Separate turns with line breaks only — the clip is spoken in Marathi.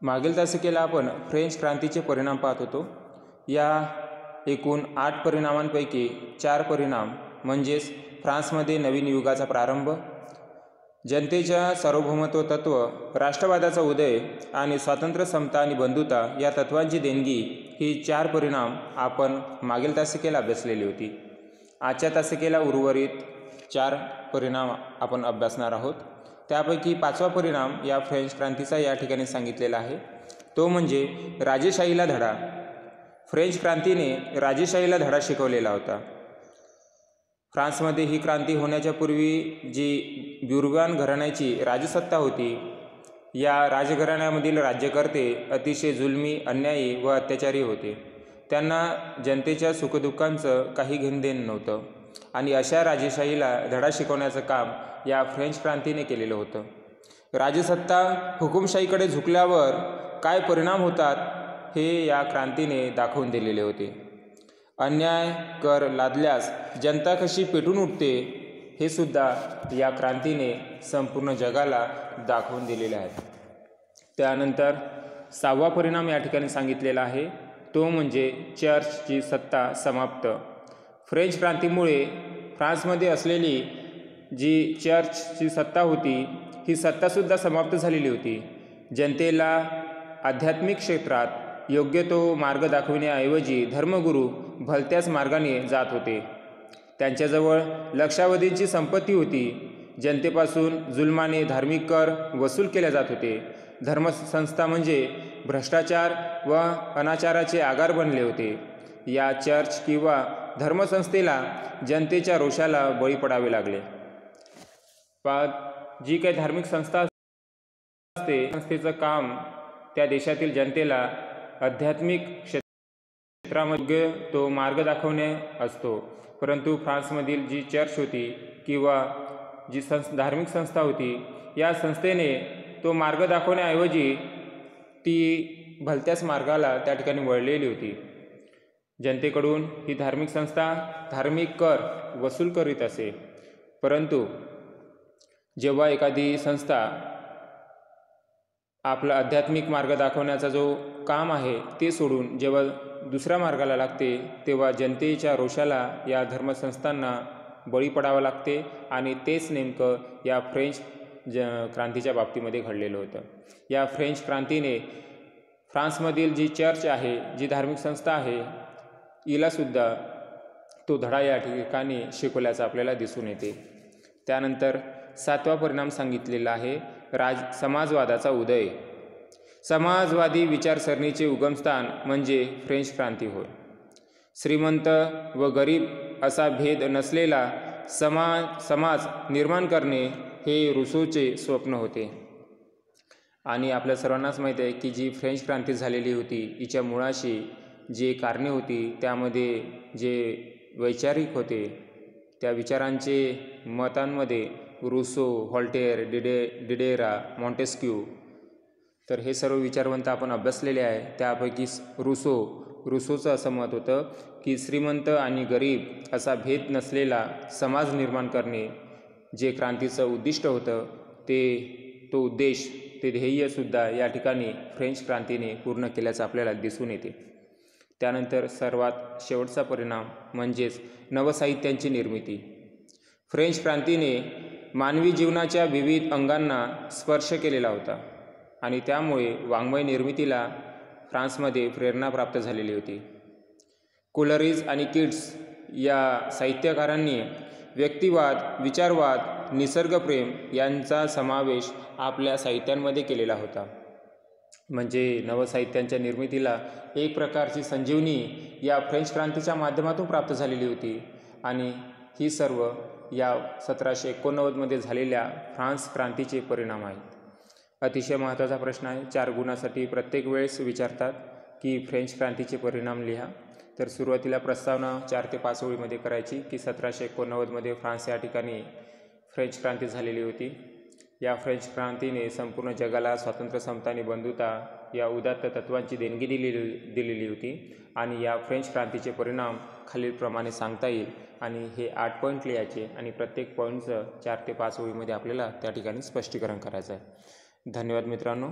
मागील तासिकेला आपण फ्रेंच क्रांतीचे परिणाम पाहत होतो। या एकूण 8 परिणामांपैकी 4 परिणाम म्हणजेच फ्रान्समध्ये नवीन युगाचा प्रारंभ, जनतेच्या सार्वभौमत्व तत्व, राष्ट्रवादाचा उदय आणि स्वातंत्र्य, समता आणि बंधुता या तत्वांची देणगी, ही 4 परिणाम आपण मागील तासिकेला अभ्यासलेली होती। आजच्या तासिकेला उर्वरित 4 परिणाम आपण अभ्यासणार आहोत। त्यापैकी 5वा परिणाम या फ्रेंच क्रांतीचा या ठिकाणी सांगितलेला आहे, तो म्हणजे राजेशाहीला धडा। फ्रेंच क्रांतीने राजेशाहीला धडा शिकवलेला होता। फ्रान्समध्ये ही क्रांती होण्याच्या पूर्वी जी ब्युर्बॉन घराण्याची राजसत्ता होती, या राजघराण्यामधील राज्यकर्ते अतिशय जुलमी, अन्यायी व अत्याचारी होते। त्यांना जनतेच्या सुखदुःखांचं काही घेणदेण नव्हतं आणि अशा राजेशाहीला धडा शिकवण्याचं काम या फ्रेंच क्रांतीने केलेलं होतं। राजसत्ता हुकुमशाहीकडे झुकल्यावर काय परिणाम होतात हे या क्रांतीने दाखवून दिलेले होते। अन्याय कर लादल्यास जनता कशी पेटून उठते हे सुद्धा या क्रांतीने संपूर्ण जगाला दाखवून दिलेले आहे। त्यानंतर 6वा परिणाम या ठिकाणी सांगितलेला आहे, तो म्हणजे चर्चची सत्ता समाप्त। फ्रेंच क्रांतीमुळे फ्रान्समध्ये असलेली जी चर्चची सत्ता होती, ही सत्तासुद्धा समाप्त झालेली होती। जनतेला आध्यात्मिक क्षेत्रात योग्य तो मार्ग दाखविण्याऐवजी धर्मगुरू भलत्याच मार्गाने जात होते। त्यांच्याजवळ लक्षावधींची संपत्ती होती। जनतेपासून जुलमाने धार्मिक कर वसूल केले जात होते। धर्मसंस्था म्हणजे भ्रष्टाचार व अनाचाराचे आगार बनले होते। या चर्च किंवा धर्मसंस्थेला जनतेच्या रोषाला बळी पडावे लागले। जी काही धार्मिक संस्था असते, संस्थेचं काम त्या देशातील जनतेला आध्यात्मिक क्षेत्रामध्ये तो मार्ग दाखवणे असतो। परंतु फ्रान्समधील जी चर्च होती किंवा जी धार्मिक संस्था होती, या संस्थेने तो मार्ग दाखवण्याऐवजी ती भलत्याच मार्गाला त्या ठिकाणी वळलेली होती। जनतेकडून ही धार्मिक संस्था धार्मिक कर वसूल करीत असे, परंतु जेव्हा एखादी संस्था आपला आध्यात्मिक मार्ग दाखवण्याचा जो काम आहे ते सोडून जेव्हा दुसऱ्या मार्गाला लागते, तेव्हा जनतेच्या रोषाला या धर्मसंस्थांना बळी पडावं लागते आणि तेच नेमकं या फ्रेंच क्रांतीच्या बाबतीमध्ये घडलेलं होतं। या फ्रेंच क्रांतीने फ्रान्समधील जी चर्च आहे, जी धार्मिक संस्था आहे, हिलासुद्धा तो धडा या ठिकाणी शिकवल्याचं आपल्याला दिसून येते। त्यानंतर 7वा परिणाम सांगितलेला आहे, समाजवादाचा उदय। समाजवादी विचारसरणीचे उगमस्थान म्हणजे फ्रेंच क्रांती होय। श्रीमंत व गरीब असा भेद नसलेला समाज निर्माण करणे हे रूसोचे स्वप्न होते। आणि आपल्या सर्वांनाच माहीत आहे की जी फ्रेंच क्रांती झालेली होती, हिच्या मुळाशी जे कारणे होती, त्यामध्ये जे वैचारिक होते, त्या विचारांचे मतांमध्ये रूसो, व्हॉल्टेयर, डिडेरा, मॉन्टेस्क्यू, तर हे सर्व विचारवंत आपण अभ्यासलेले आहे। त्यापैकी रूसोचं असं मत होतं की श्रीमंत आणि गरीब असा भेद नसलेला समाज निर्माण करणे जे क्रांतीचं उद्दिष्ट होतं, तो उद्देश, ते ध्येयसुद्धा या ठिकाणी फ्रेंच क्रांतीने पूर्ण केल्याचं आपल्याला दिसून येते। त्यानंतर सर्वात शेवटचा परिणाम म्हणजेच नवसाहित्यांची निर्मिती। फ्रेंच क्रांतीने मानवी जीवनाच्या विविध अंगांना स्पर्श केलेला होता आणि त्यामुळे वाङ्मय निर्मितीला फ्रान्समध्ये प्रेरणा प्राप्त झालेली होती। कोलरिज आणि किट्स या साहित्यकारांनी व्यक्तिवाद, विचारवाद, निसर्गप्रेम यांचा समावेश आपल्या साहित्यांमध्ये केलेला होता। म्हणजे नवसाहित्यांच्या निर्मितीला एक प्रकारची संजीवनी या फ्रेंच क्रांतीच्या माध्यमातून प्राप्त झालेली होती आणि ही सर्व या 1789मध्ये झालेल्या फ्रान्स क्रांतीचे परिणाम आहेत। अतिशय महत्त्वाचा प्रश्न आहे, 4 गुणासाठी प्रत्येक वेळेस विचारतात की फ्रेंच क्रांतीचे परिणाम लिहा। तर सुरुवातीला प्रस्तावना 4 ते 5 ओळीमध्ये करायची की 1789मध्ये फ्रान्स या ठिकाणी फ्रेंच क्रांती झालेली होती। या फ्रेंच क्रांतीने संपूर्ण जगाला स्वातंत्र्य, समता आणि बंधुता या उदात्त तत्वांची देणगी दिलेली होती आणि या फ्रेंच क्रांतीचे परिणाम खालीलप्रमाणे सांगता येईल आणि हे 8 पॉईंट लिहायचे आणि प्रत्येक पॉईंटचं 4 ते 5 ओळीमध्ये आपल्याला त्या ठिकाणी स्पष्टीकरण करायचं आहे। धन्यवाद मित्रांनो।